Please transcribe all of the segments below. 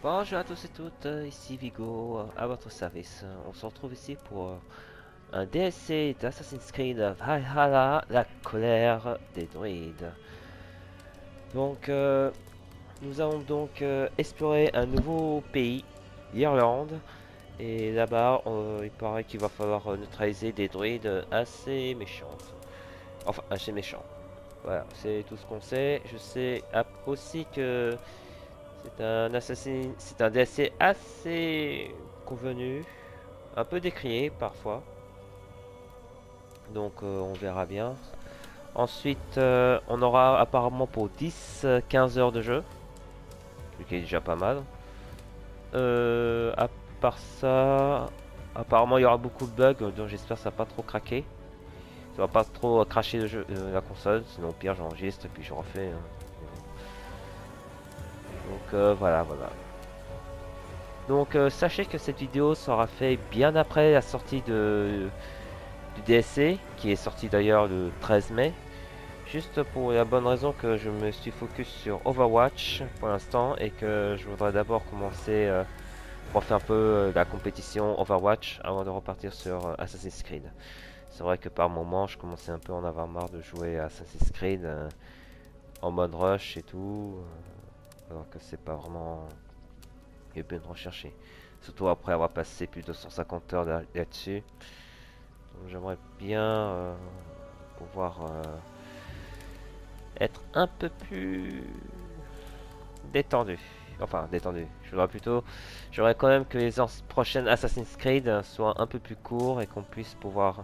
Bonjour à tous et toutes, ici Vigo, à votre service. On se retrouve ici pour un DLC d'Assassin's Creed Valhalla, la colère des druides. Donc, nous allons donc explorer un nouveau pays, l'Irlande. Et là-bas, il paraît qu'il va falloir neutraliser des druides assez méchantes. Enfin, assez méchants. Voilà, c'est tout ce qu'on sait. Je sais aussi que c'est un DLC assez convenu, un peu décrié parfois. Donc on verra bien. Ensuite, on aura apparemment pour 10-15 heures de jeu, ce qui est déjà pas mal. À part ça, apparemment il y aura beaucoup de bugs, donc j'espère que ça va pas trop craquer. Ça va pas trop cracher le jeu, la console, sinon au pire j'enregistre et puis je refais, hein. Donc voilà. Donc sachez que cette vidéo sera faite bien après la sortie du DSC, qui est sorti d'ailleurs le 13 mai. Juste pour la bonne raison que je me suis focus sur Overwatch pour l'instant et que je voudrais d'abord commencer pour faire un peu la compétition Overwatch avant de repartir sur Assassin's Creed. C'est vrai que par moment je commençais un peu à en avoir marre de jouer à Assassin's Creed en mode rush et tout, alors que c'est pas vraiment il est bien de rechercher. Surtout après avoir passé plus de 150 heures là-dessus. Donc j'aimerais bien pouvoir être un peu plus détendu. Enfin, détendu. J'aurais quand même que les prochaines Assassin's Creed soient un peu plus courts et qu'on puisse pouvoir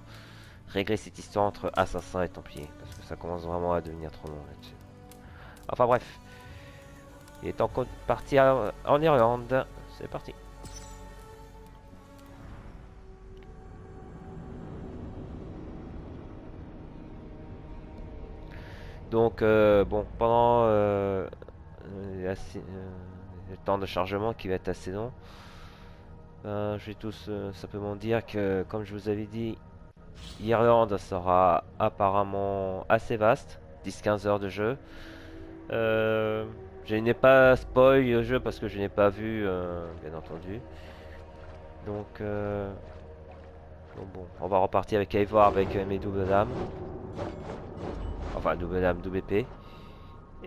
régler cette histoire entre assassins et templiers. Parce que ça commence vraiment à devenir trop long là-dessus. Enfin bref. Il est temps de partir en Irlande. C'est parti. Donc, bon, pendant le temps de chargement qui va être assez long, je vais tous simplement dire que, comme je vous avais dit, l'Irlande sera apparemment assez vaste, 10-15 heures de jeu. Euh, je n'ai pas spoil le jeu parce que je n'ai pas vu, bien entendu. Donc, bon, on va repartir avec Eivor avec mes doubles lames. Enfin, double lame, double épée.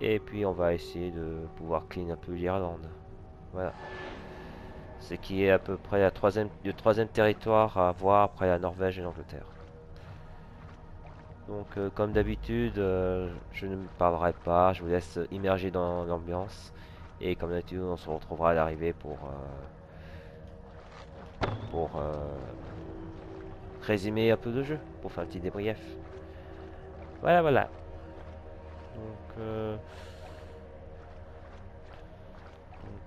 Et puis, on va essayer de pouvoir clean un peu l'Irlande. Voilà. Ce qui est à peu près le troisième territoire à voir après la Norvège et l'Angleterre. Donc comme d'habitude, je ne me parlerai pas, je vous laisse immerger dans l'ambiance. Et comme d'habitude, on se retrouvera à l'arrivée pour résumer un peu le jeu, pour faire un petit débrief. Voilà. Donc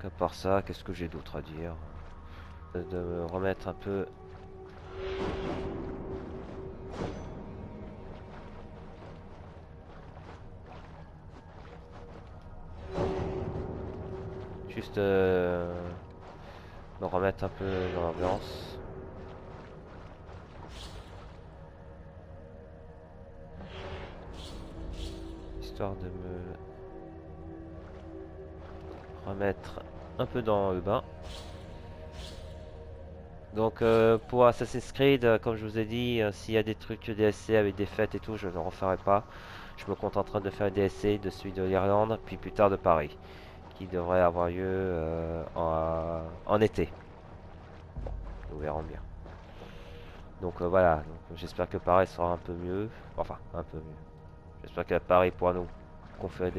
à part ça, qu'est-ce que j'ai d'autre à dire? De me remettre un peu. Juste me remettre un peu dans l'ambiance. Histoire de me remettre un peu dans le bain. Donc pour Assassin's Creed, comme je vous ai dit, s'il y a des trucs DLC avec des fêtes et tout, je ne referai pas. Je me contenterai de faire des DLC de celui de l'Irlande, puis plus tard de Paris, qui devrait avoir lieu en été. Bon, nous verrons bien. Donc voilà, donc, j'espère que Paris sera un peu mieux. Enfin, un peu mieux. J'espère que Paris pourra nous conférer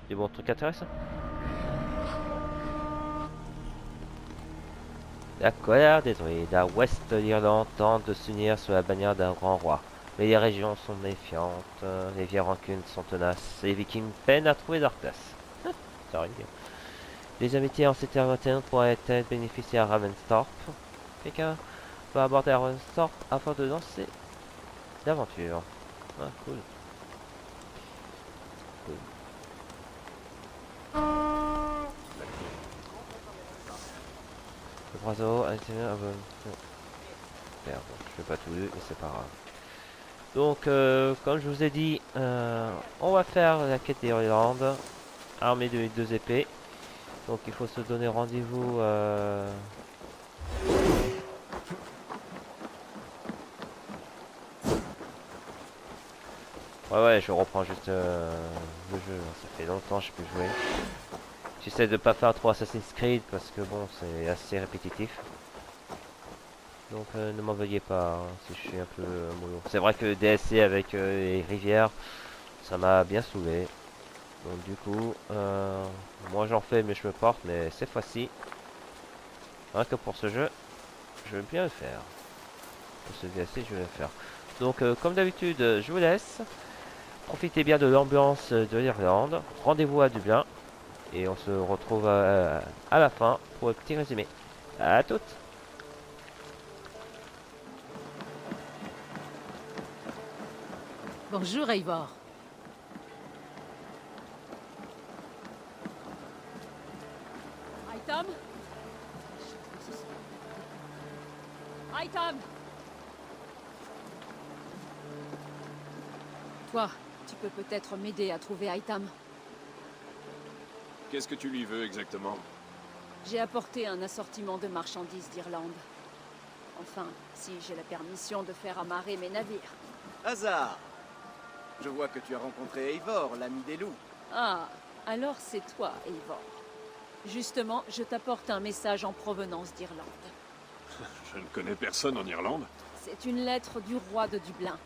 des bons trucs intéressants. La colère des druides à ouest de l'Irlande tente de s'unir sous la bannière d'un grand roi. Mais les régions sont méfiantes, les vieilles rancunes sont tenaces, et les vikings peinent à trouver leur place. Ça arrive bien. Les amitiés en ces terres lointaines pourraient-elles bénéficier à Ravensthorpe? Quelqu'un va aborder à Ravensthorpe afin de lancer l'aventure. Ah, cool. Cool. Le oiseau à l'intérieur. Merde, je fais pas tout lu, mais c'est pas grave. Donc, comme je vous ai dit, on va faire la quête d'Irlande, armée de mes deux épées. Donc il faut se donner rendez-vous. Ouais, je reprends juste le jeu. Ça fait longtemps que je peux jouer. J'essaie de pas faire trop Assassin's Creed parce que bon, c'est assez répétitif. Donc ne m'en veuillez pas hein, si je suis un peu mollo. C'est vrai que DSC avec les rivières, ça m'a bien saoulé. Donc du coup, moi j'en fais mais je me porte, mais cette fois-ci, rien que pour ce jeu, je veux bien le faire. Pour ce DSC, je vais le faire. Donc comme d'habitude, je vous laisse. Profitez bien de l'ambiance de l'Irlande. Rendez-vous à Dublin. Et on se retrouve à la fin pour un petit résumé. À toutes. Bonjour, Eivor. Item? Item! Toi, tu peux peut-être m'aider à trouver Item. Qu'est-ce que tu lui veux exactement? J'ai apporté un assortiment de marchandises d'Irlande. Enfin, si j'ai la permission de faire amarrer mes navires. Hasard! Je vois que tu as rencontré Eivor, l'ami des loups. Ah, alors c'est toi, Eivor. Justement, je t'apporte un message en provenance d'Irlande. Je ne connais personne en Irlande. C'est une lettre du roi de Dublin.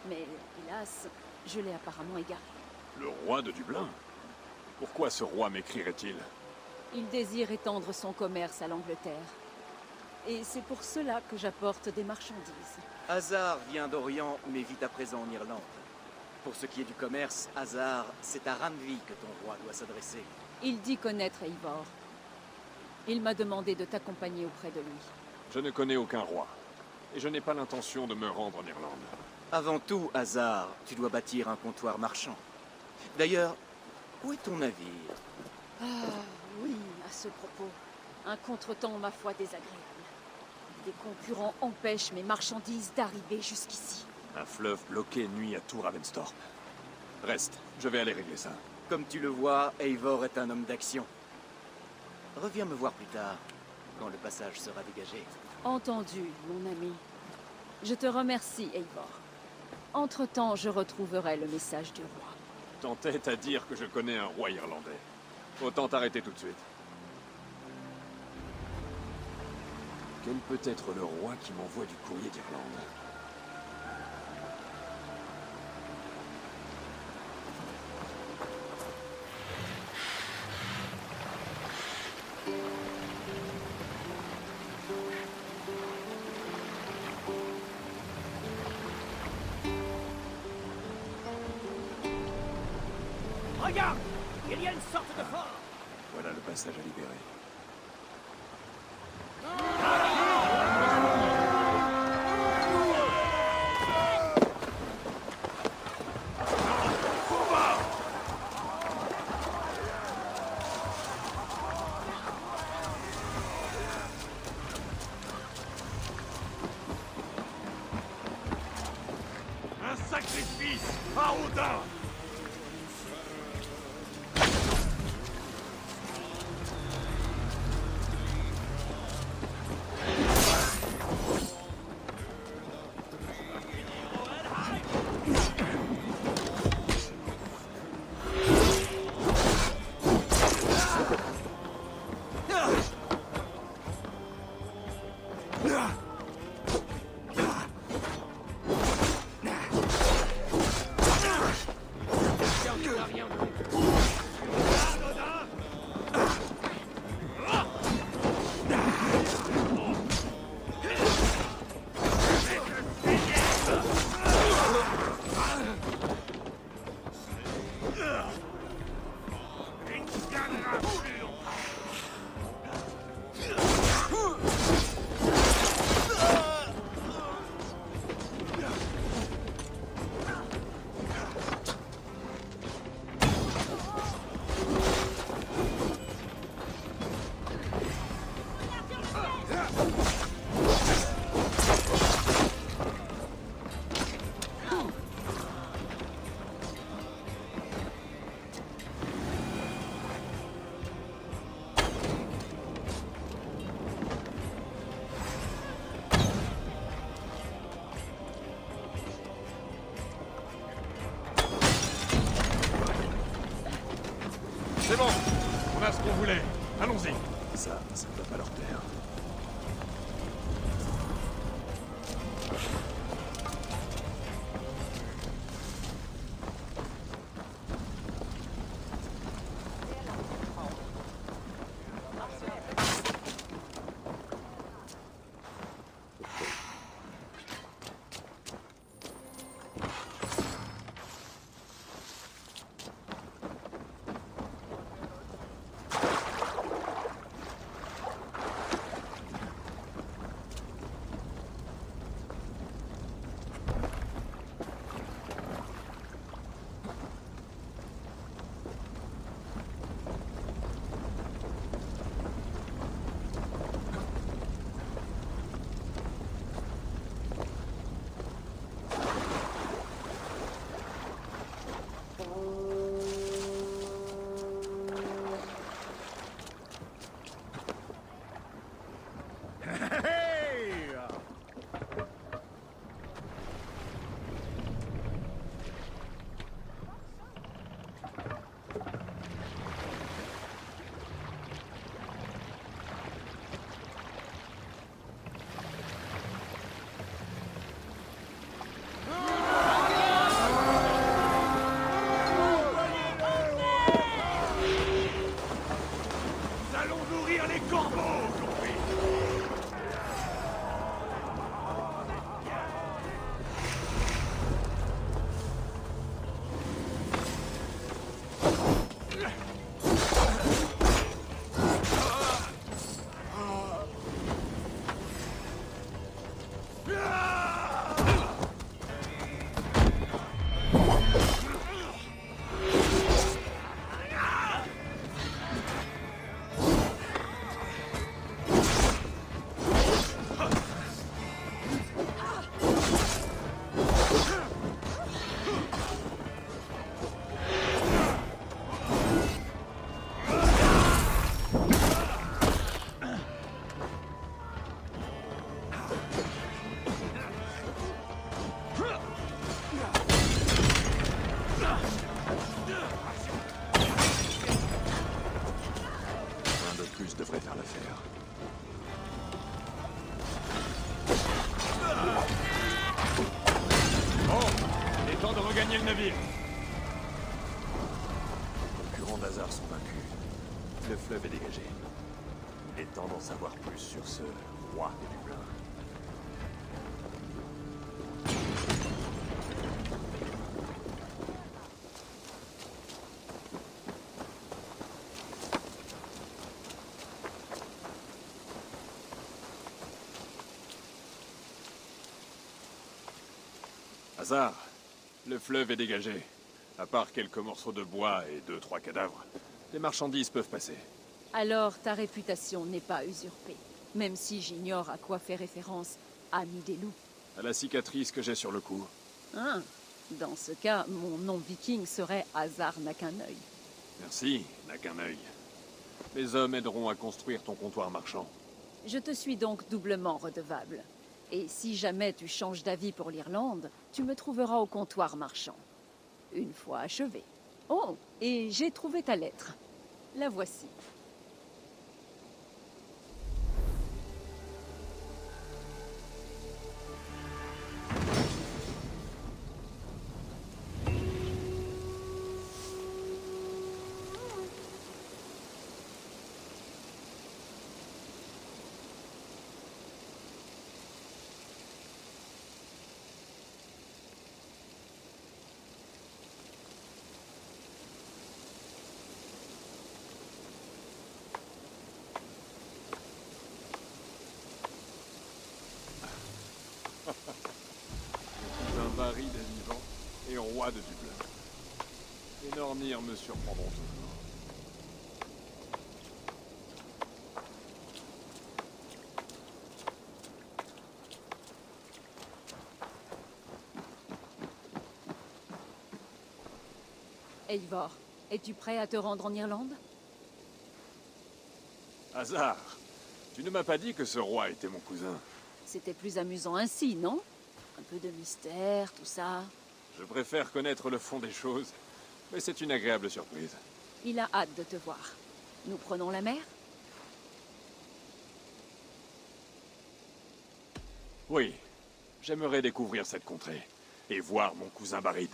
Mais, hélas, je l'ai apparemment égarée. Le roi de Dublin? Pourquoi ce roi m'écrirait-il? Il désire étendre son commerce à l'Angleterre. Et c'est pour cela que j'apporte des marchandises. Hasard vient d'Orient, mais vit à présent en Irlande. Pour ce qui est du commerce, Hasard, c'est à Randvi que ton roi doit s'adresser. Il dit connaître Eivor. Il m'a demandé de t'accompagner auprès de lui. Je ne connais aucun roi. Et je n'ai pas l'intention de me rendre en Irlande. Avant tout, Hasard, tu dois bâtir un comptoir marchand. D'ailleurs, où est ton navire? Ah, oui, à ce propos. Un contretemps, ma foi, désagréable. Des concurrents empêchent mes marchandises d'arriver jusqu'ici. Un fleuve bloqué nuit à tout Ravensthorpe. Reste, je vais aller régler ça. Comme tu le vois, Eivor est un homme d'action. Reviens me voir plus tard, quand le passage sera dégagé. Entendu, mon ami. Je te remercie, Eivor. Entre-temps, je retrouverai le message du roi. T'entêtes à dire que je connais un roi irlandais. Autant t'arrêter tout de suite. Quel peut être le roi qui m'envoie du courrier d'Irlande? Regarde! Il y a une sorte de fort! Voilà le passage à libérer. Un sacrifice à Odin! C'est bon. On a ce qu'on voulait. Allons-y. Ça ne va pas leur plaire. Nous allons nourrir les corbeaux aujourd'hui. Un de plus devrait faire l'affaire. Bon, il est temps de regagner le navire. Les concurrents d'Hazard sont vaincus. Le fleuve est dégagé. Il est temps d'en savoir plus sur ce roi des Dublins. Hazard, le fleuve est dégagé. À part quelques morceaux de bois et 2-3 cadavres, les marchandises peuvent passer. Alors ta réputation n'est pas usurpée, même si j'ignore à quoi fait référence Ami des loups. À la cicatrice que j'ai sur le cou. Hein? Dans ce cas, mon nom viking serait Hasard n'a qu'un œil. Merci, n'a qu'un œil. Mes hommes aideront à construire ton comptoir marchand. Je te suis donc doublement redevable. Et si jamais tu changes d'avis pour l'Irlande, tu me trouveras au comptoir marchand. Une fois achevé. Oh, et j'ai trouvé ta lettre. La voici. Un mari des vivants et roi de Dublin. Les Nornir me surprendront toujours. Eivor, es-tu prêt à te rendre en Irlande? Hazard, tu ne m'as pas dit que ce roi était mon cousin. C'était plus amusant ainsi, non? Un peu de mystère, tout ça. Je préfère connaître le fond des choses, mais c'est une agréable surprise. Il a hâte de te voir. Nous prenons la mer? Oui, j'aimerais découvrir cette contrée et voir mon cousin Barid.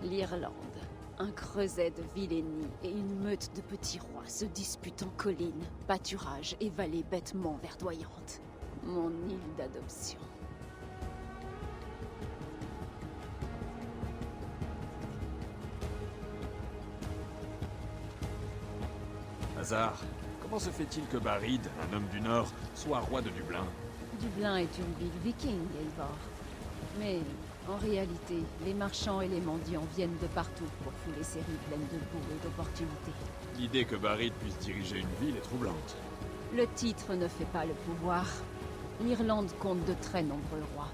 L'Irlande. Un creuset de villes ennemies et une meute de petits rois se disputent en collines, pâturages et vallées bêtement verdoyantes. Mon île d'adoption. Hasard, comment se fait-il que Barid, un homme du Nord, soit roi de Dublin? Dublin est une ville viking, Eivor. Mais, en réalité, les marchands et les mendiants viennent de partout pour fouler ces rues pleines de boue et d'opportunités. L'idée que Barid puisse diriger une ville est troublante. Le titre ne fait pas le pouvoir. L'Irlande compte de très nombreux rois.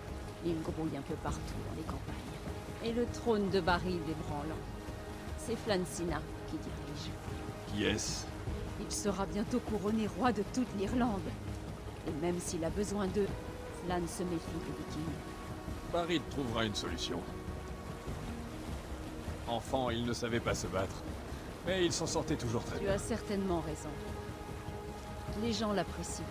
Ils grouillent un peu partout dans les campagnes. Et le trône de Barid est branlant. C'est Flansina qui dirige. Qui est-ce? Il sera bientôt couronné roi de toute l'Irlande. Et même s'il a besoin d'eux, Flan se méfie des Vikings. Barid trouvera une solution. Enfant, il ne savait pas se battre. Mais il s'en sortait toujours très Tu bien. as certainement raison. Les gens l'apprécient.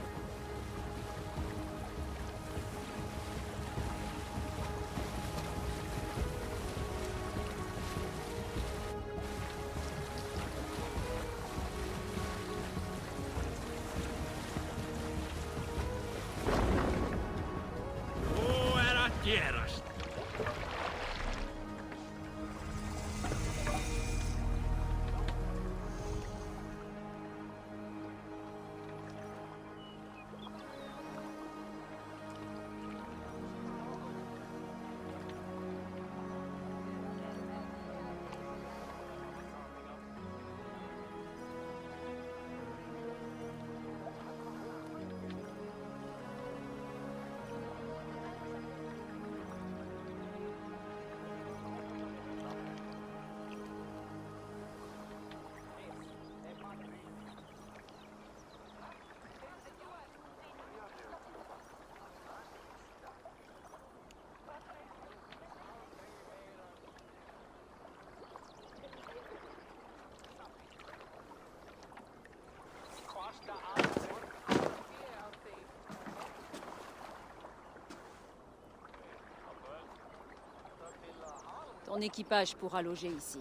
Ton équipage pourra loger ici.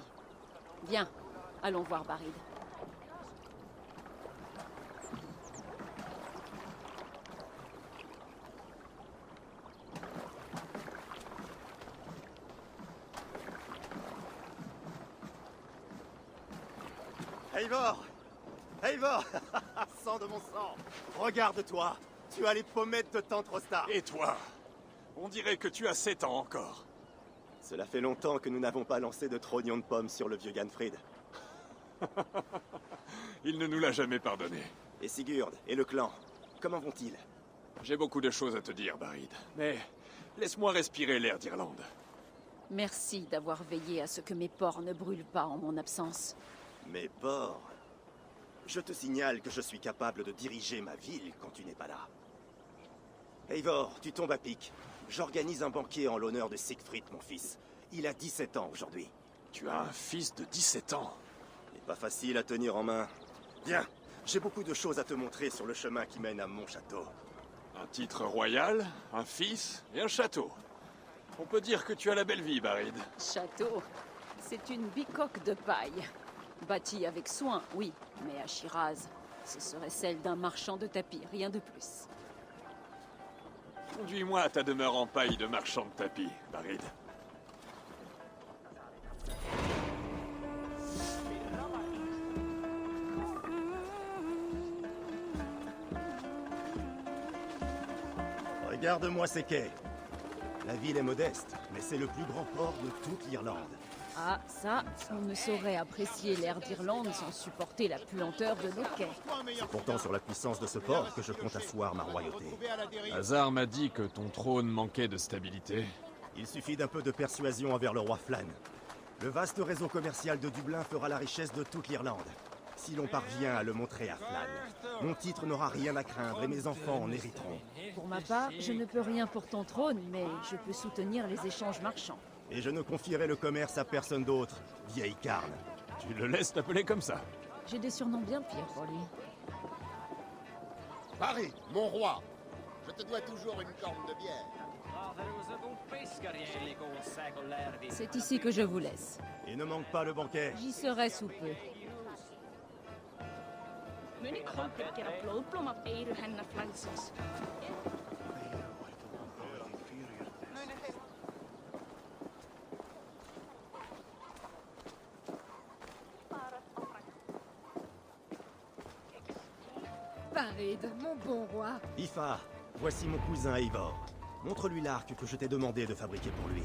Viens, allons voir Barid. Eivor! Eivor! Sang de mon sang! Regarde-toi! Tu as les pommettes de Tantrostar! Et toi? On dirait que tu as 7 ans encore. Cela fait longtemps que nous n'avons pas lancé de trognon de pommes sur le vieux Ganfrid. Il ne nous l'a jamais pardonné. Et Sigurd, et le clan, comment vont-ils? J'ai beaucoup de choses à te dire, Barid. Mais laisse-moi respirer l'air d'Irlande. Merci d'avoir veillé à ce que mes porcs ne brûlent pas en mon absence. Mes porcs. Je te signale que je suis capable de diriger ma ville quand tu n'es pas là. Eivor, tu tombes à pic. J'organise un banquet en l'honneur de Siegfried, mon fils. Il a 17 ans aujourd'hui. Tu as un fils de 17 ans. Il n'est pas facile à tenir en main. Viens, j'ai beaucoup de choses à te montrer sur le chemin qui mène à mon château. Un titre royal, un fils et un château. On peut dire que tu as la belle vie, Barid. Château, c'est une bicoque de paille. Bâtie avec soin, oui, mais à Shiraz, ce serait celle d'un marchand de tapis, rien de plus. Conduis-moi à ta demeure en paille de marchand de tapis, Barid. Regarde-moi ces quais. La ville est modeste, mais c'est le plus grand port de toute l'Irlande. Ah, ça, on ne saurait apprécier l'air d'Irlande sans supporter la puanteur de nos quais. C'est pourtant sur la puissance de ce port que je compte asseoir ma royauté. Hazard m'a dit que ton trône manquait de stabilité. Il suffit d'un peu de persuasion envers le roi Flann. Le vaste réseau commercial de Dublin fera la richesse de toute l'Irlande. Si l'on parvient à le montrer à Flann, mon titre n'aura rien à craindre et mes enfants en hériteront. Pour ma part, je ne peux rien pour ton trône, mais je peux soutenir les échanges marchands. Et je ne confierai le commerce à personne d'autre, vieille carne. Tu le laisses t'appeler comme ça? J'ai des surnoms bien pires pour lui. Paris, mon roi, je te dois toujours une corne de bière. C'est ici que je vous laisse. Et ne manque pas le banquet. J'y serai sous peu. Mun ik hopelijk gera blóðblóm af eyru hennar Francis. Farid, mon bon roi. Ifa, voici mon cousin Eivor. Montre-lui l'arc que je t'ai demandé de fabriquer pour lui.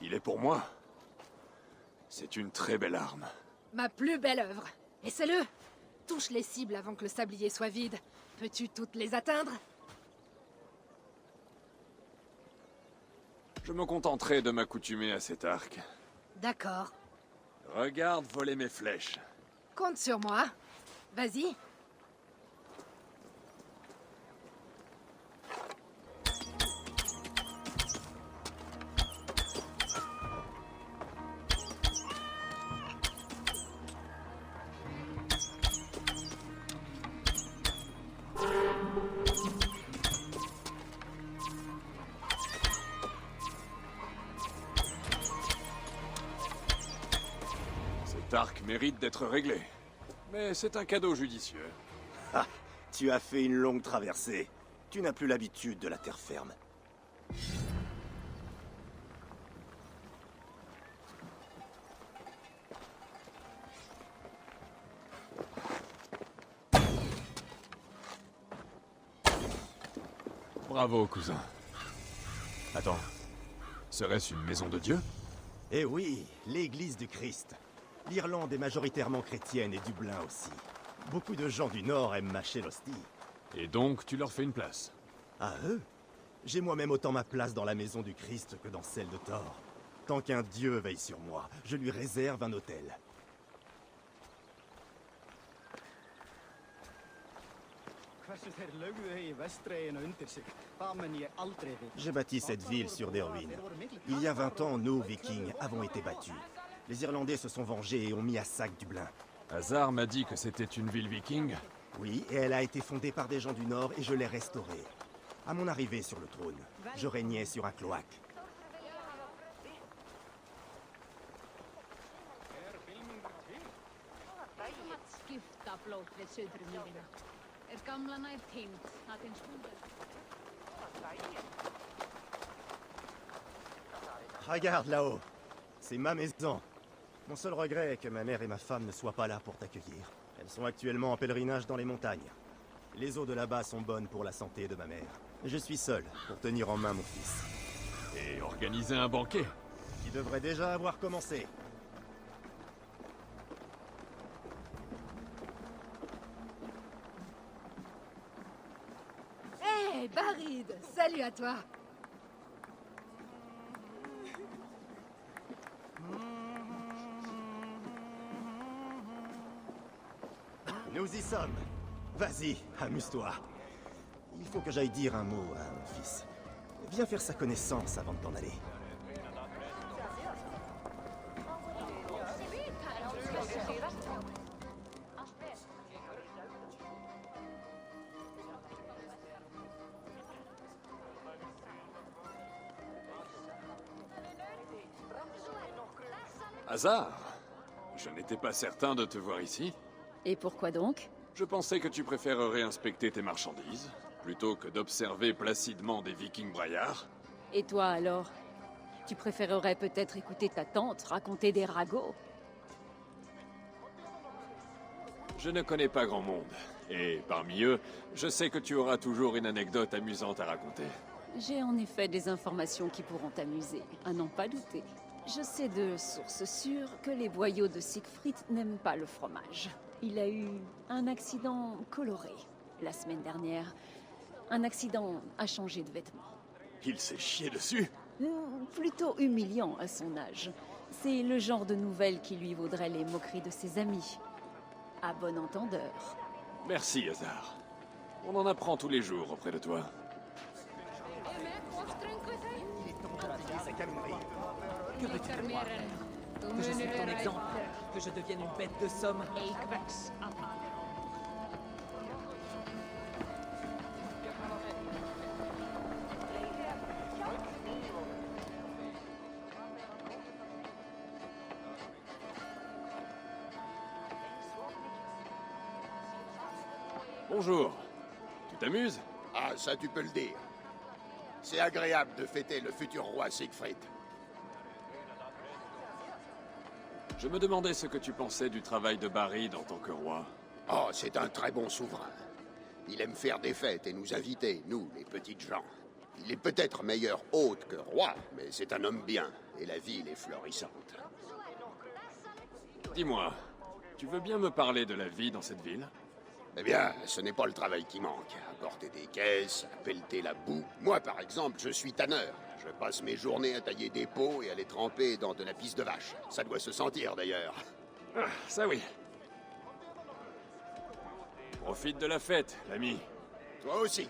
Il est pour moi. C'est une très belle arme. Ma plus belle œuvre. Essaie-le. Touche les cibles avant que le sablier soit vide. Peux-tu toutes les atteindre? Je me contenterai de m'accoutumer à cet arc. D'accord. Regarde voler mes flèches. Compte sur moi. Vas-y. Cet arc mérite d'être réglé. Mais c'est un cadeau judicieux. Ah, tu as fait une longue traversée. Tu n'as plus l'habitude de la terre ferme. Bravo, cousin. Attends, serait-ce une maison de Dieu? Eh oui, l'église du Christ. L'Irlande est majoritairement chrétienne et Dublin aussi. Beaucoup de gens du Nord aiment mâcher l'hostie. Et donc, tu leur fais une place? À eux? J'ai moi-même autant ma place dans la maison du Christ que dans celle de Thor. Tant qu'un dieu veille sur moi, je lui réserve un hôtel. J'ai bâti cette ville sur des ruines. Il y a 20 ans, nous, Vikings, avons été battus. Les Irlandais se sont vengés et ont mis à sac Dublin. Hazard m'a dit que c'était une ville viking. Oui, et elle a été fondée par des gens du Nord et je l'ai restaurée. À mon arrivée sur le trône, je régnais sur un cloaque. Regarde là-haut. C'est ma maison. Mon seul regret est que ma mère et ma femme ne soient pas là pour t'accueillir. Elles sont actuellement en pèlerinage dans les montagnes. Les eaux de là-bas sont bonnes pour la santé de ma mère. Je suis seul pour tenir en main mon fils. Et organiser un banquet. Qui devrait déjà avoir commencé. Hé, Barid, salut à toi. Nous y sommes. Vas-y, amuse-toi. Il faut que j'aille dire un mot à mon fils. Viens faire sa connaissance avant de t'en aller. Hazard, je n'étais pas certain de te voir ici. Et pourquoi donc? Je pensais que tu préférerais inspecter tes marchandises, plutôt que d'observer placidement des vikings braillards. Et toi alors? Tu préférerais peut-être écouter ta tante raconter des ragots. Je ne connais pas grand monde. Et parmi eux, je sais que tu auras toujours une anecdote amusante à raconter. J'ai en effet des informations qui pourront t'amuser, à n'en pas douter. Je sais de sources sûres que les boyaux de Siegfried n'aiment pas le fromage. Il a eu un accident coloré la semaine dernière. Un accident à changer de vêtements. Il s'est chié dessus? Plutôt humiliant à son âge. C'est le genre de nouvelle qui lui vaudrait les moqueries de ses amis. À bon entendeur. Merci, Hazard. On en apprend tous les jours auprès de toi. Que veux-tu de moi? Que je suive ton exemple? Que je devienne une bête de somme? Bonjour. Tu t'amuses? Ah, ça tu peux le dire. C'est agréable de fêter le futur roi Siegfried. Je me demandais ce que tu pensais du travail de Barry en tant que roi. Oh, c'est un très bon souverain. Il aime faire des fêtes et nous inviter, nous, les petites gens. Il est peut-être meilleur hôte que roi, mais c'est un homme bien, et la ville est florissante. Dis-moi, tu veux bien me parler de la vie dans cette ville? Eh bien, ce n'est pas le travail qui manque. Apporter des caisses, à pelleter la boue. Moi, par exemple, je suis tanneur. Je passe mes journées à tailler des pots et à les tremper dans de la pisse de vache. Ça doit se sentir, d'ailleurs. Ah, ça oui. Profite de la fête, l'ami. Toi aussi.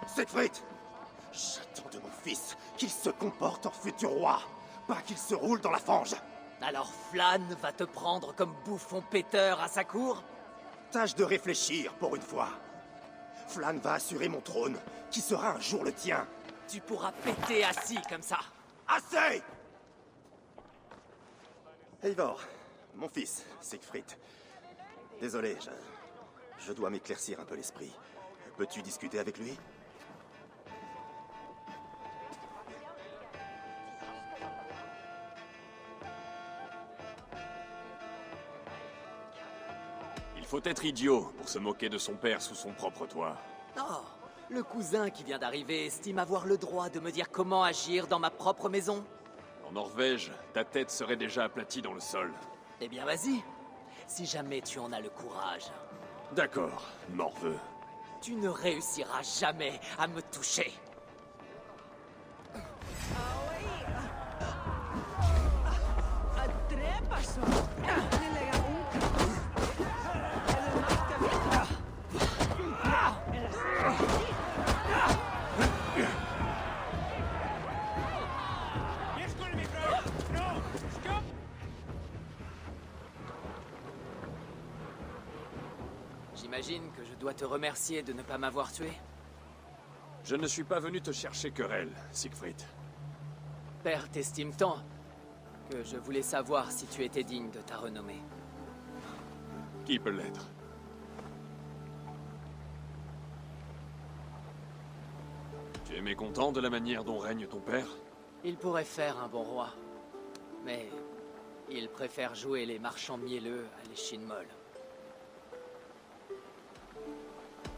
Siegfried! J'attends de mon fils qu'il se comporte en futur roi, pas qu'il se roule dans la fange. Alors Flan va te prendre comme bouffon péteur à sa cour? Tâche de réfléchir pour une fois. Flan va assurer mon trône, qui sera un jour le tien. Tu pourras péter assis comme ça. Assez! Eivor, mon fils, Siegfried. Désolé, je dois m'éclaircir un peu l'esprit. Peux-tu discuter avec lui? Il faut être idiot pour se moquer de son père sous son propre toit. Oh, le cousin qui vient d'arriver estime avoir le droit de me dire comment agir dans ma propre maison. En Norvège, ta tête serait déjà aplatie dans le sol. Eh bien, vas-y. Si jamais tu en as le courage. D'accord, morveux. Tu ne réussiras jamais à me toucher. J'imagine que je dois te remercier de ne pas m'avoir tué. Je ne suis pas venu te chercher querelle, Siegfried. Père t'estime tant que je voulais savoir si tu étais digne de ta renommée. Qui peut l'être? Tu es mécontent de la manière dont règne ton père? Il pourrait faire un bon roi. Mais il préfère jouer les marchands mielleux à l'échine molle.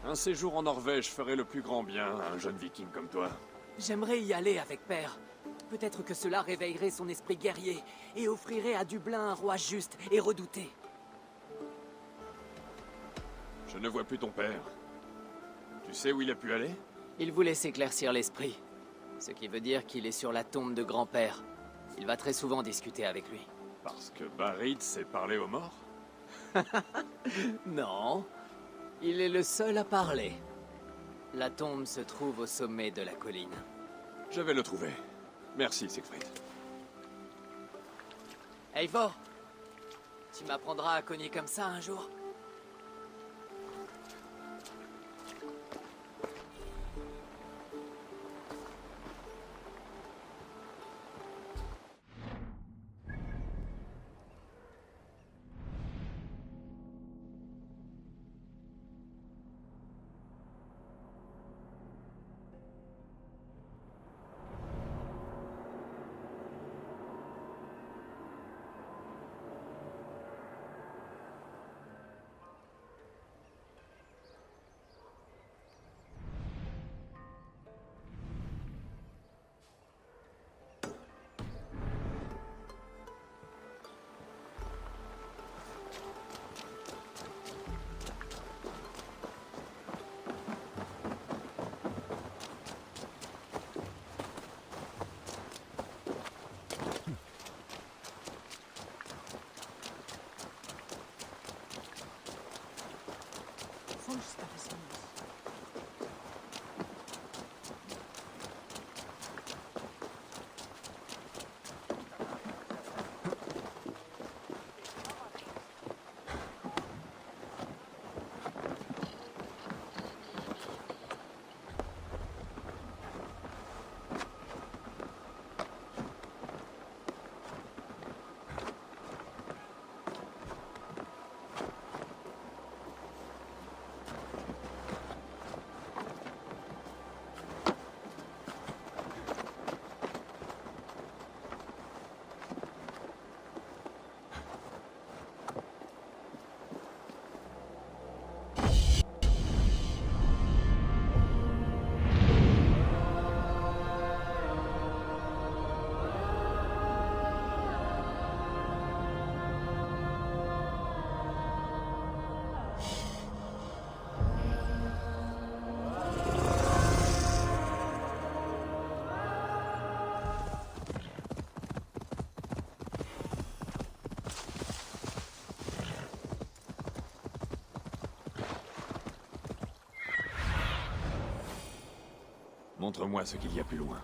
Un séjour en Norvège ferait le plus grand bien à un jeune viking comme toi. J'aimerais y aller avec père. Peut-être que cela réveillerait son esprit guerrier et offrirait à Dublin un roi juste et redouté. Je ne vois plus ton père. Tu sais où il a pu aller? Il voulait s'éclaircir l'esprit. Ce qui veut dire qu'il est sur la tombe de grand-père. Il va très souvent discuter avec lui. Parce que Barid sait parler aux morts? Non. Il est le seul à parler. La tombe se trouve au sommet de la colline. Je vais le trouver. Merci, Siegfried. Eivor, tu m'apprendras à cogner comme ça un jour? Montre-moi ce qu'il y a plus loin.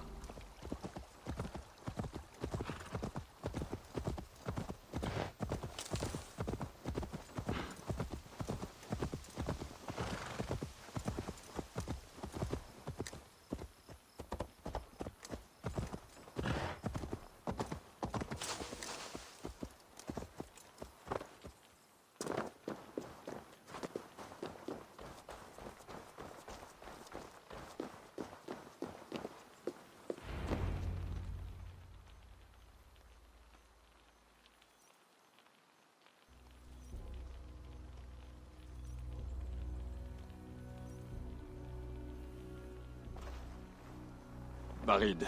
Barid.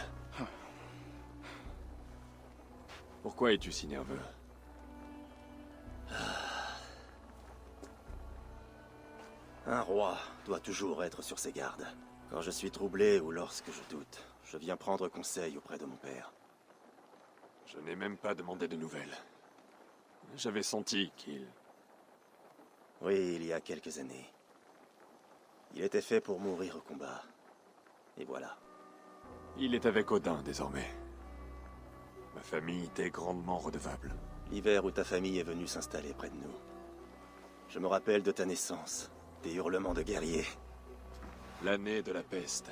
Pourquoi es-tu si nerveux? Un roi doit toujours être sur ses gardes. Quand je suis troublé ou lorsque je doute, je viens prendre conseil auprès de mon père. Je n'ai même pas demandé de nouvelles. J'avais senti qu'il... Oui, il y a quelques années. Il était fait pour mourir au combat. Et voilà. Il est avec Odin, désormais. Ma famille t'est grandement redevable. L'hiver où ta famille est venue s'installer près de nous. Je me rappelle de ta naissance, des hurlements de guerriers. L'année de la peste.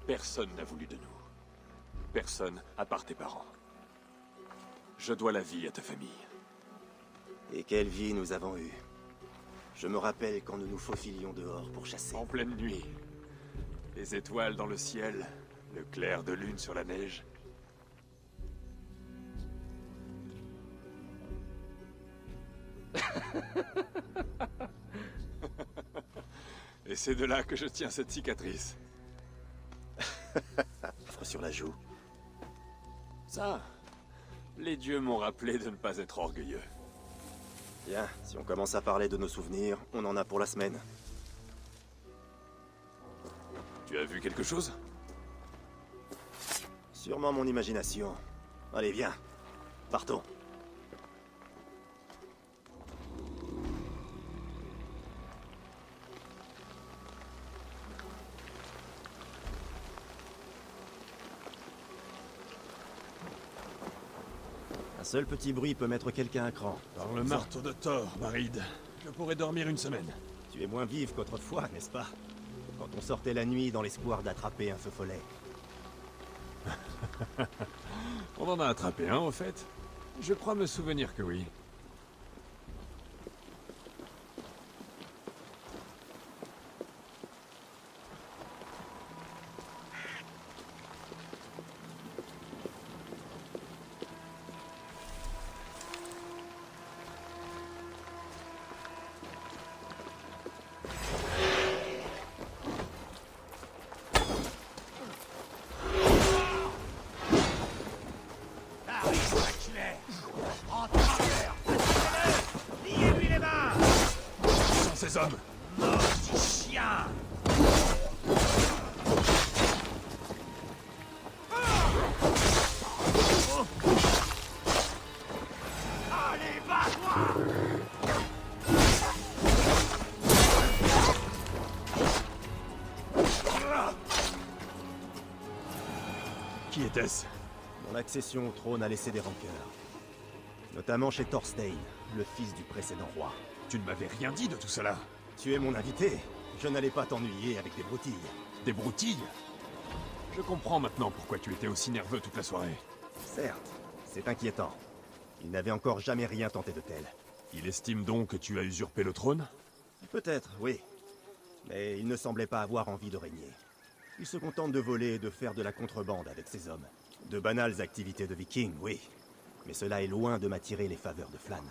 Personne n'a voulu de nous. Personne, à part tes parents. Je dois la vie à ta famille. Et quelle vie nous avons eue. Je me rappelle quand nous nous faufilions dehors pour chasser. En pleine nuit. Les étoiles dans le ciel, le clair de lune sur la neige. Et c'est de là que je tiens cette cicatrice. Affre sur la joue. Ça, les dieux m'ont rappelé de ne pas être orgueilleux. Bien, si on commence à parler de nos souvenirs, on en a pour la semaine. Tu as vu quelque chose? Sûrement mon imagination. Allez, viens. Partons. Un seul petit bruit peut mettre quelqu'un à cran. Par le marteau de Thor, Barid, je pourrais dormir une semaine. Tu es moins vive qu'autrefois, n'est-ce pas? Quand on sortait la nuit dans l'espoir d'attraper un feu follet. On en a attrapé un, au fait. Je crois me souvenir que oui. Ces hommes! Maudit chien! Allez, va-toi! Qui était-ce? Mon accession au trône a laissé des rancœurs. Notamment chez Thorstein, le fils du précédent roi. Tu ne m'avais rien dit de tout cela. Tu es mon invité. Je n'allais pas t'ennuyer avec des broutilles. Des broutilles? Je comprends maintenant pourquoi tu étais aussi nerveux toute la soirée. Certes, c'est inquiétant. Il n'avait encore jamais rien tenté de tel. Il estime donc que tu as usurpé le trône? Peut-être, oui. Mais il ne semblait pas avoir envie de régner. Il se contente de voler et de faire de la contrebande avec ses hommes. De banales activités de vikings, oui. Mais cela est loin de m'attirer les faveurs de Flann.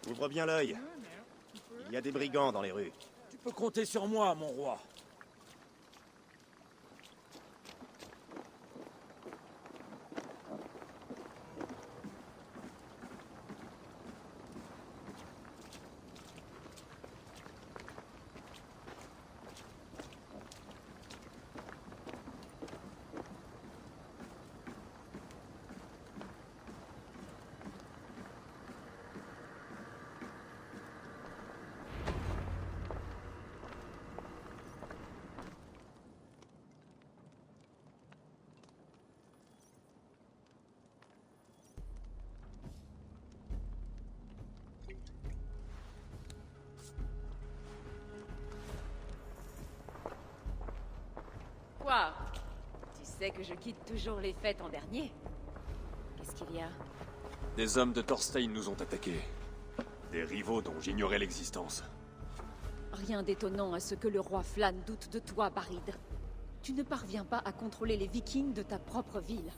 Ouvre bien l'œil. Il y a des brigands dans les rues. Tu peux compter sur moi, mon roi. Quoi? Tu sais que je quitte toujours les fêtes en dernier. Qu'est-ce qu'il y a? Des hommes de Thorstein nous ont attaqués. Des rivaux dont j'ignorais l'existence. Rien d'étonnant à ce que le roi Flann doute de toi, Barid. Tu ne parviens pas à contrôler les vikings de ta propre ville.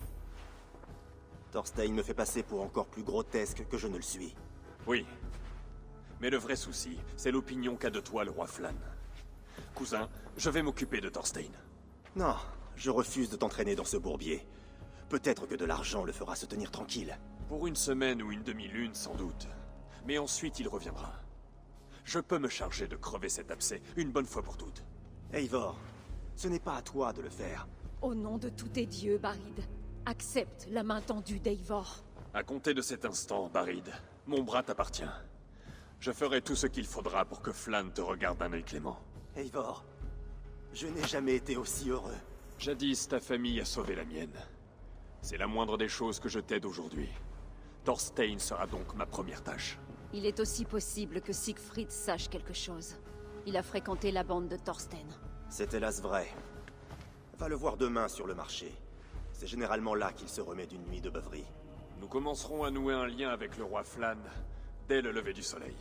Thorstein me fait passer pour encore plus grotesque que je ne le suis. Oui. Mais le vrai souci, c'est l'opinion qu'a de toi le roi Flann. Cousin, je vais m'occuper de Thorstein. Non, je refuse de t'entraîner dans ce bourbier. Peut-être que de l'argent le fera se tenir tranquille. Pour une semaine ou une demi-lune, sans doute. Mais ensuite, il reviendra. Je peux me charger de crever cet abcès une bonne fois pour toutes. Eivor, ce n'est pas à toi de le faire. Au nom de tous tes dieux, Barid, accepte la main tendue d'Eivor. À compter de cet instant, Barid, mon bras t'appartient. Je ferai tout ce qu'il faudra pour que Flann te regarde d'un œil clément. Eivor, je n'ai jamais été aussi heureux. Jadis, ta famille a sauvé la mienne. C'est la moindre des choses que je t'aide aujourd'hui. Thorstein sera donc ma première tâche. Il est aussi possible que Siegfried sache quelque chose. Il a fréquenté la bande de Thorstein. C'est hélas vrai. Va le voir demain sur le marché. C'est généralement là qu'il se remet d'une nuit de beuverie. Nous commencerons à nouer un lien avec le roi Flann dès le lever du soleil.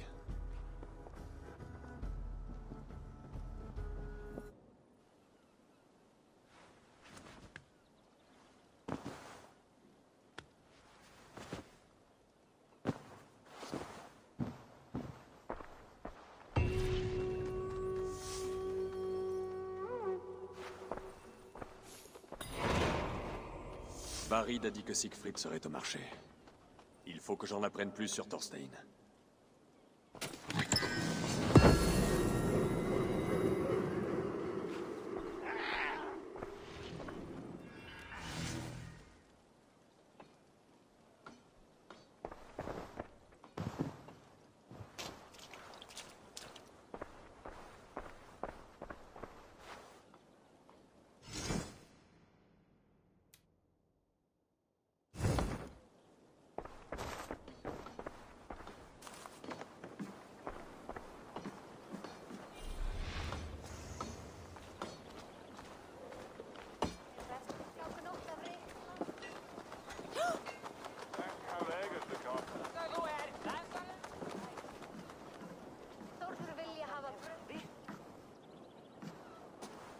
Barid a dit que Siegfried serait au marché. Il faut que j'en apprenne plus sur Thorstein.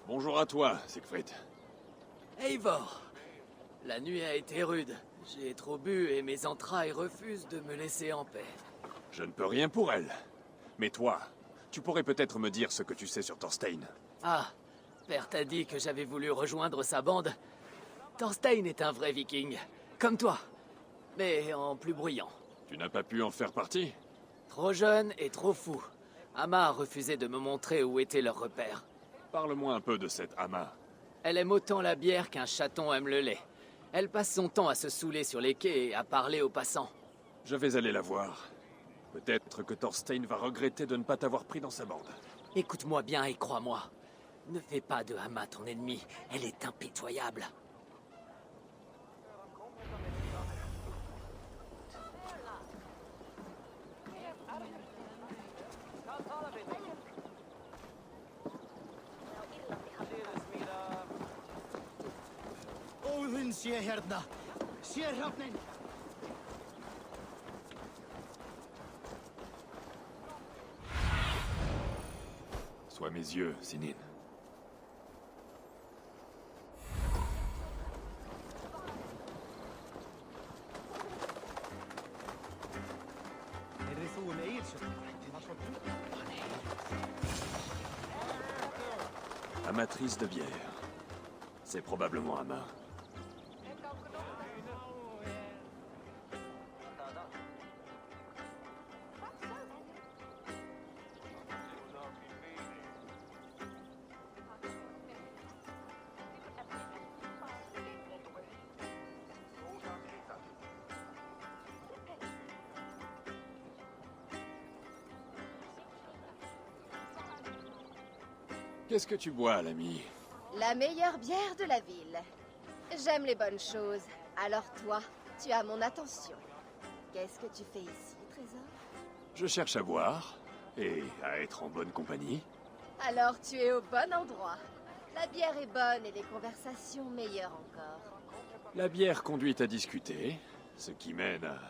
Bonjour à toi, Siegfried. Eivor, la nuit a été rude. J'ai trop bu et mes entrailles refusent de me laisser en paix. Je ne peux rien pour elle. Mais toi, tu pourrais peut-être me dire ce que tu sais sur Thorstein. Ah, Père t'a dit que j'avais voulu rejoindre sa bande. Thorstein est un vrai viking, comme toi, mais en plus bruyant. Tu n'as pas pu en faire partie? Trop jeune et trop fou. Amma a refusé de me montrer où était leur repère. Parle-moi un peu de cette Amma. Elle aime autant la bière qu'un chaton aime le lait. Elle passe son temps à se saouler sur les quais et à parler aux passants. Je vais aller la voir. Peut-être que Thorstein va regretter de ne pas t'avoir pris dans sa bande. Écoute-moi bien et crois-moi. Ne fais pas de Amma ton ennemi. Elle est impitoyable. Sois mes yeux, Sinin. Amatrice de bière. C'est probablement Amma. Qu'est-ce que tu bois, l'ami? La meilleure bière de la ville. J'aime les bonnes choses. Alors toi, tu as mon attention. Qu'est-ce que tu fais ici, trésor? Je cherche à boire et à être en bonne compagnie. Alors tu es au bon endroit. La bière est bonne et les conversations meilleures encore. La bière conduit à discuter, ce qui mène à...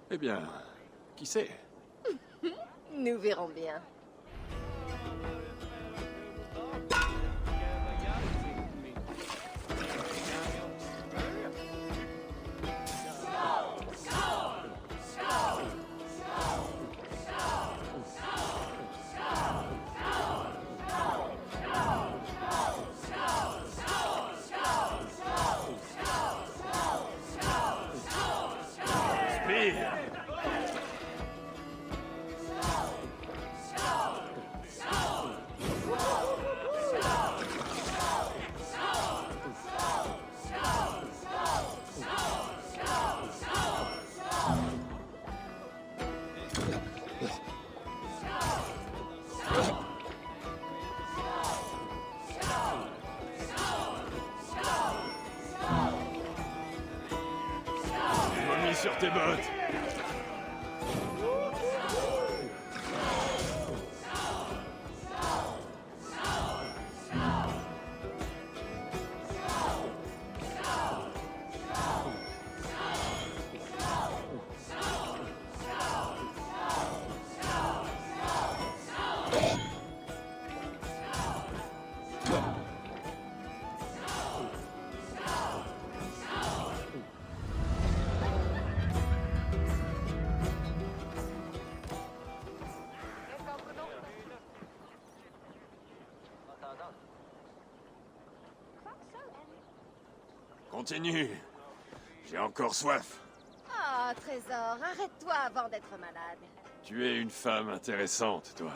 Eh bien, qui sait? Nous verrons bien. sur tes bottes. Continue. J'ai encore soif. Oh, Trésor, arrête-toi avant d'être malade. Tu es une femme intéressante, toi.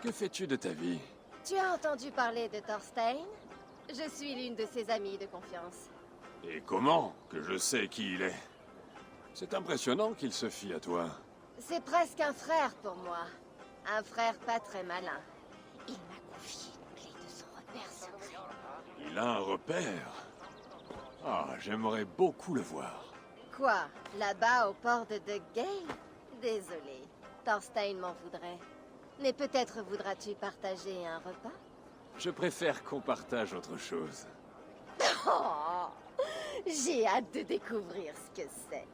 Que fais-tu de ta vie? Tu as entendu parler de Thorstein? Je suis l'une de ses amies de confiance. Et comment que je sais qui il est? C'est impressionnant qu'il se fie à toi. C'est presque un frère pour moi. Un frère pas très malin. Il m'a confié une clé de son repère secret. Il a un repère. Ah, j'aimerais beaucoup le voir. Quoi? Là-bas au port de Gale? Désolé, Thorstein m'en voudrait. Mais peut-être voudras-tu partager un repas? Je préfère qu'on partage autre chose. Oh, j'ai hâte de découvrir ce que c'est.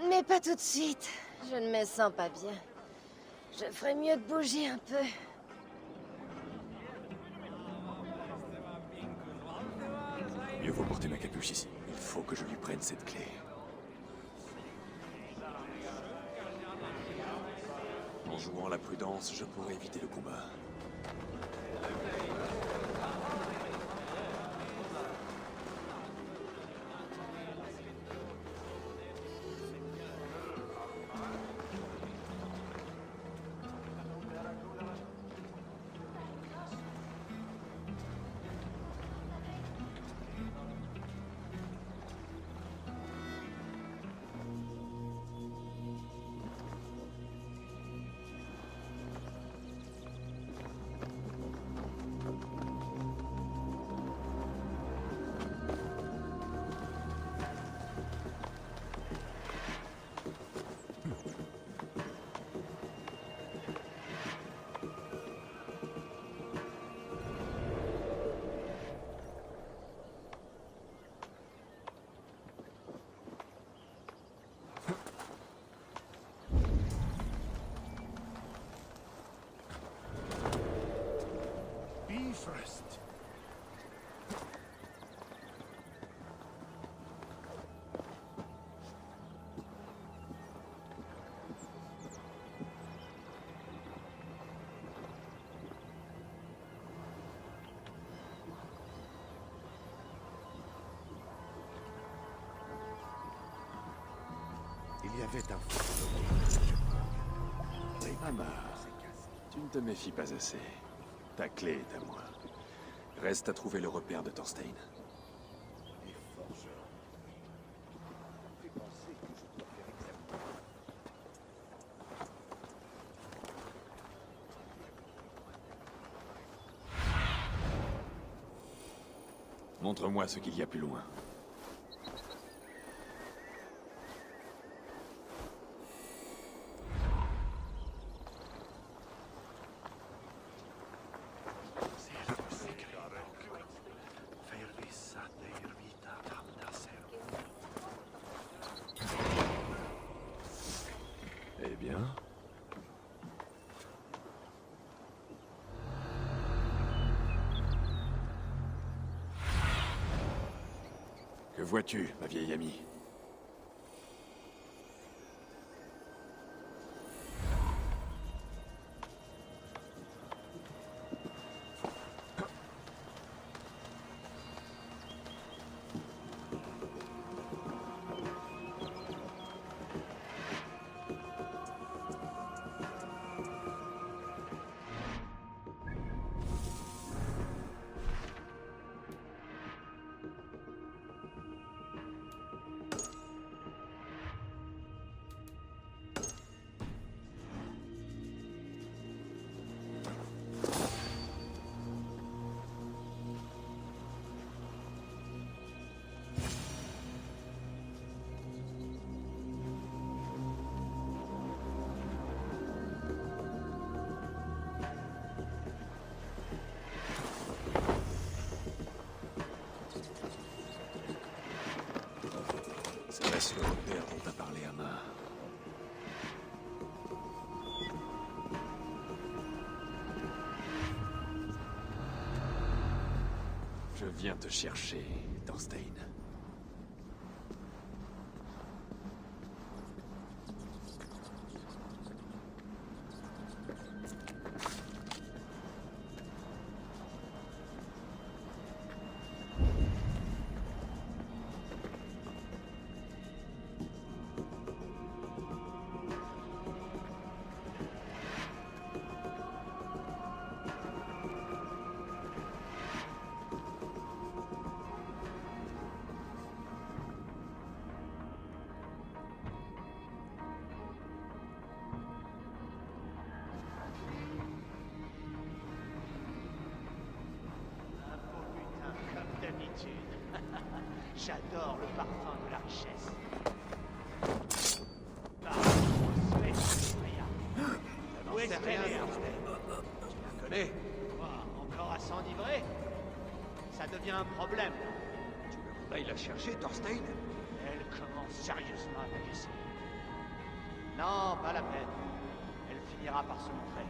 Mais pas tout de suite. Je ne me sens pas bien. Je ferais mieux de bouger un peu. Mieux vaut porter ma capuche ici. Il faut que je lui prenne cette clé. En jouant la prudence, je pourrais éviter le combat. First. Il y avait un Amar, tu ne te méfies pas assez. Ta clé est à moi. Reste à trouver le repère de Thorstein. Montre-moi ce qu'il y a plus loin. Eh bien... Que vois-tu, ma vieille amie? Est-ce le repère dont t'as parlé, Amma? Je viens te chercher, Thorstein. J'adore le parfum de la richesse. Où est-ce qu'elle est, tu la connais? Quoi, encore à s'enivrer? Ça devient un problème. Tu veux qu'on aille la chercher, Thorstein? Elle commence sérieusement à m'agacer. Non, pas la peine. Elle finira par se montrer.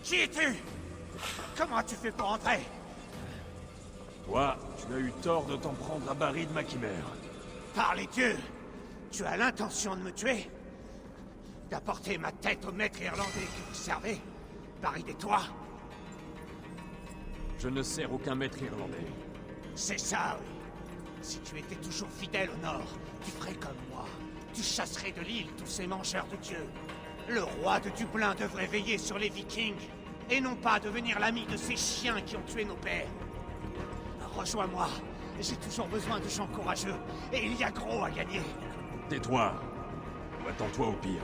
Qui es-tu? Comment tu fais pour entrer? Toi, tu as eu tort de t'en prendre à Barry de Makimer. Par les dieux! Tu as l'intention de me tuer? D'apporter ma tête au maître irlandais que vous servez? Barry et toi? Je ne sers aucun maître irlandais. C'est ça, oui. Si tu étais toujours fidèle au Nord, tu ferais comme moi. Tu chasserais de l'île tous ces mangeurs de dieux. Le roi de Dublin devrait veiller sur les Vikings, et non pas devenir l'ami de ces chiens qui ont tué nos pères. Rejoins-moi. J'ai toujours besoin de gens courageux, et il y a gros à gagner. Tais-toi. Ou attends-toi au pire.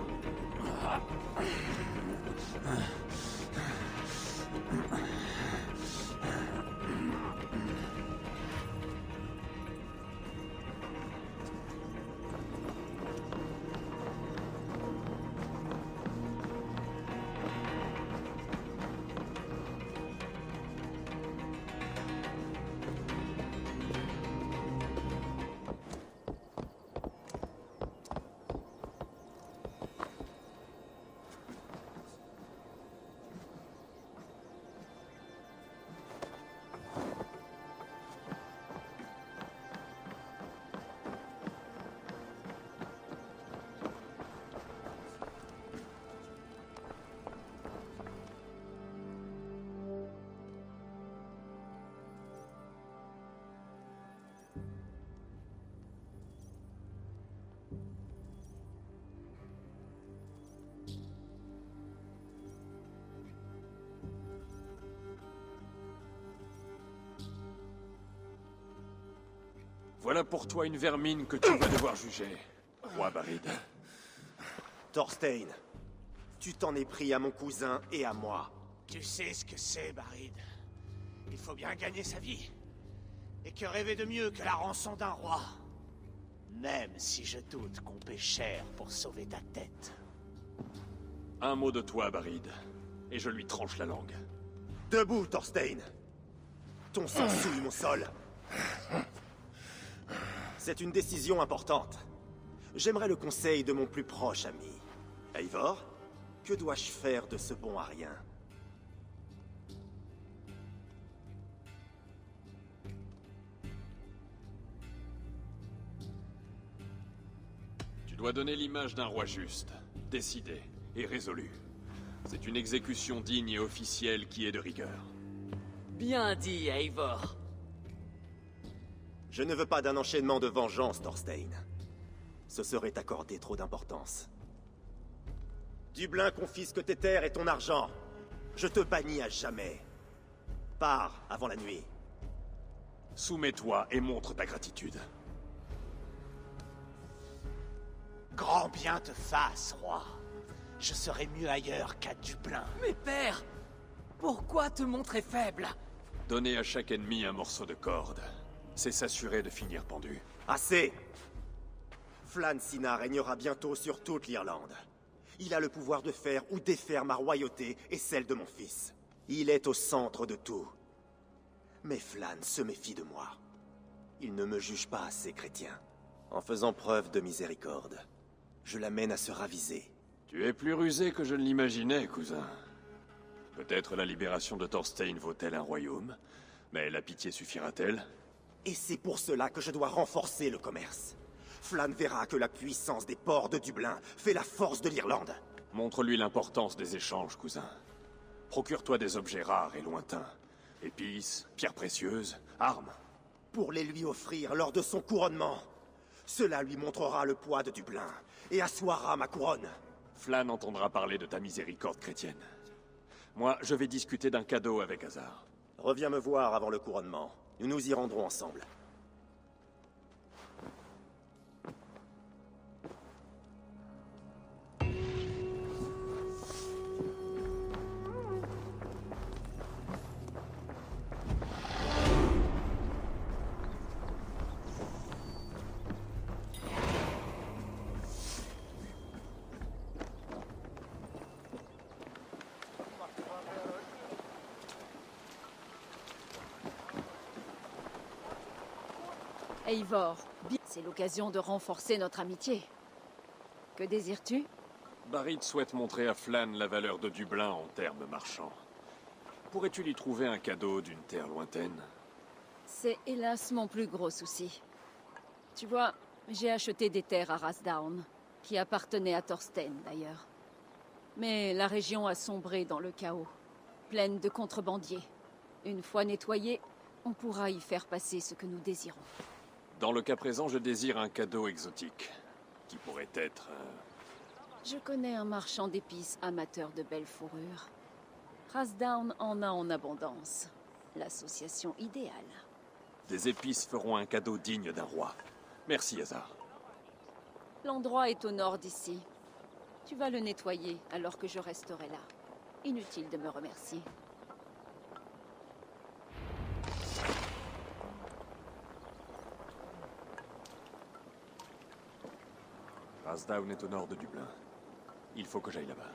Voilà pour toi une vermine que tu vas devoir juger, roi Barid. Thorstein, tu t'en es pris à mon cousin et à moi. Tu sais ce que c'est, Barid. Il faut bien gagner sa vie. Et que rêver de mieux que la rançon d'un roi? Même si je doute qu'on paie cher pour sauver ta tête. Un mot de toi, Barid, et je lui tranche la langue. Debout, Thorstein. Ton sang souille mon sol. C'est une décision importante. J'aimerais le conseil de mon plus proche ami. Eivor, que dois-je faire de ce bon à rien? Tu dois donner l'image d'un roi juste, décidé et résolu. C'est une exécution digne et officielle qui est de rigueur. Bien dit, Eivor. Je ne veux pas d'un enchaînement de vengeance, Thorstein. Ce serait accorder trop d'importance. Dublin confisque tes terres et ton argent. Je te bannis à jamais. Pars avant la nuit. Soumets-toi et montre ta gratitude. Grand bien te fasse, roi. Je serais mieux ailleurs qu'à Dublin. Mais père, pourquoi te montrer faible? Donner à chaque ennemi un morceau de corde, c'est s'assurer de finir pendu. Assez! Flann Sina régnera bientôt sur toute l'Irlande. Il a le pouvoir de faire ou défaire ma royauté et celle de mon fils. Il est au centre de tout. Mais Flann se méfie de moi. Il ne me juge pas assez chrétien. En faisant preuve de miséricorde, je l'amène à se raviser. Tu es plus rusé que je ne l'imaginais, cousin. Peut-être la libération de Thorstein vaut-elle un royaume, mais la pitié suffira-t-elle? Et c'est pour cela que je dois renforcer le commerce. Flann verra que la puissance des ports de Dublin fait la force de l'Irlande. Montre-lui l'importance des échanges, cousin. Procure-toi des objets rares et lointains. Épices, pierres précieuses, armes. Pour les lui offrir lors de son couronnement. Cela lui montrera le poids de Dublin et assoira ma couronne. Flann entendra parler de ta miséricorde chrétienne. Moi, je vais discuter d'un cadeau avec Azar. Reviens me voir avant le couronnement. Nous nous y rendrons ensemble. Eivor, c'est l'occasion de renforcer notre amitié. Que désires-tu? Barid souhaite montrer à Flann la valeur de Dublin en termes marchands. Pourrais-tu lui trouver un cadeau d'une terre lointaine? C'est hélas mon plus gros souci. Tu vois, j'ai acheté des terres à Rasdown, qui appartenaient à Thorstein d'ailleurs. Mais la région a sombré dans le chaos, pleine de contrebandiers. Une fois nettoyée, on pourra y faire passer ce que nous désirons. Dans le cas présent, je désire un cadeau exotique, qui pourrait être... Je connais un marchand d'épices amateur de belles fourrures. Rasdown en a en abondance. L'association idéale. Des épices feront un cadeau digne d'un roi. Merci, Azar. L'endroit est au nord d'ici. Tu vas le nettoyer alors que je resterai là. Inutile de me remercier. Rasdown est au nord de Dublin. Il faut que j'aille là-bas.